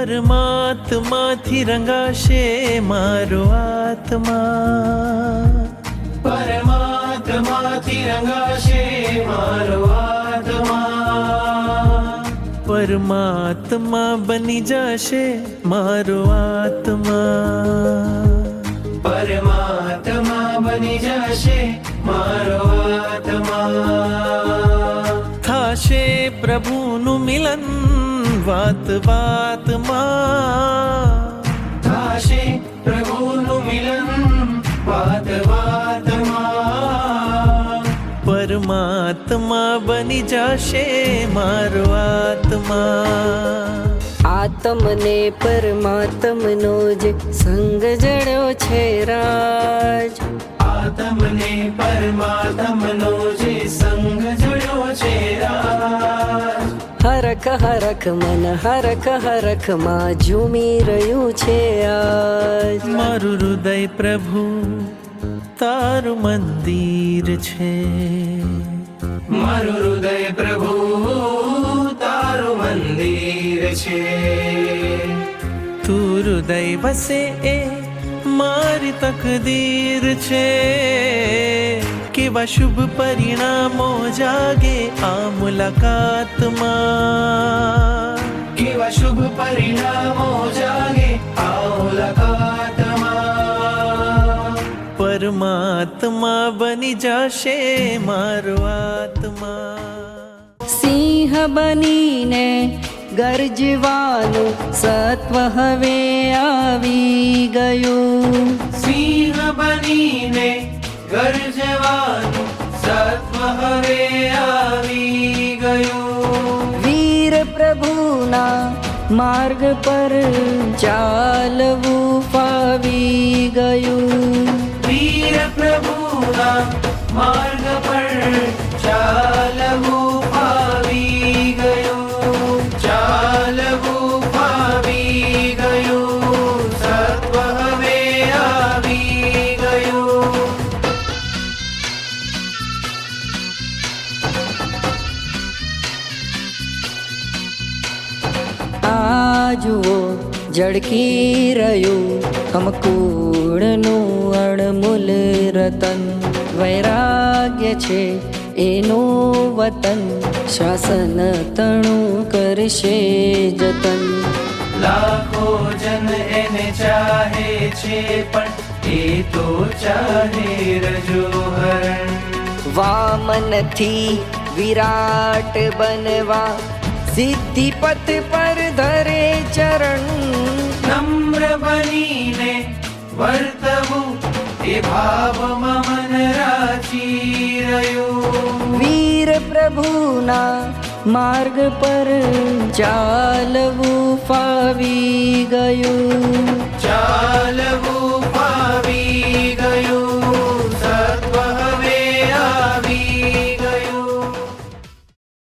પરમાત્માથી રંગાશે મારો આત્મા, પરમાત્માથી રંગાશે મારો આત્મા, પરમાત્મા બની જશે મારો આત્મા, પરમાત્મા બની જશે મારો આત્મા. થાશે પ્રભુનું મિલન વાત વાતમાં, થાશે પ્રભુનું મિલન વાત વાતમાં, પરમાત્મા બની જશે મારો આત્મા. આત્મને પરમાત્મનો જ સંગ જડ્યો છે રાજ, આત્મને પરમાત્મનો જે સંગ જડ્યો છે રાજ. હરખ હરખ મન હરખ હરખ માં ઝૂમી રહ્યું છે આજ. મારું હૃદય પ્રભુ તારું મંદિર છે, મારું હૃદય પ્રભુ તારું મંદિર છે. તું હૃદય વસે એ મારી તકદીર છે, કેવા શુભ પરિણામો જાગે આ મુલાકાતમાં, કેવા શુભ પરિણામો જાગે આ મુલાકાતમાં. પરમાત્મા બની જશે મારો આત્મા. સિંહ બનીને ગરજવાનું સત્વ હવે આવી ગયું, સિંહ બનીને ગરજવાનું સત્વ હવે આવી ગયું. વીર પ્રભુના માર્ગ પર ચાલવું ફાવી ગયું, વીર પ્રભુના માર્ગ પર ચાલવું ફાવી ગયું, ચાલવું ફાવી ગયું. સત્વ હવે આવી ગયું. આ જુઓ ઝળકી રહ્યું અમકૂળનું અણમૂલ રતન, વૈરાગ્ય છે એનું વતન, શાસન તણું કરશે જતન. લાખો જન એને ચાહે છે પણ એ તો ચાહે રજોહરણ. વામનથી વિરાટ બનવા સિદ્ધિ પથ પર ધરે ચરણ, નમ્ર બનીને વર્તવું એ ભાવમાં મન રાચી રહ્યું. વીર પ્રભુના માર્ગ પર ચાલવું ફાવી ગયું, ચાલવું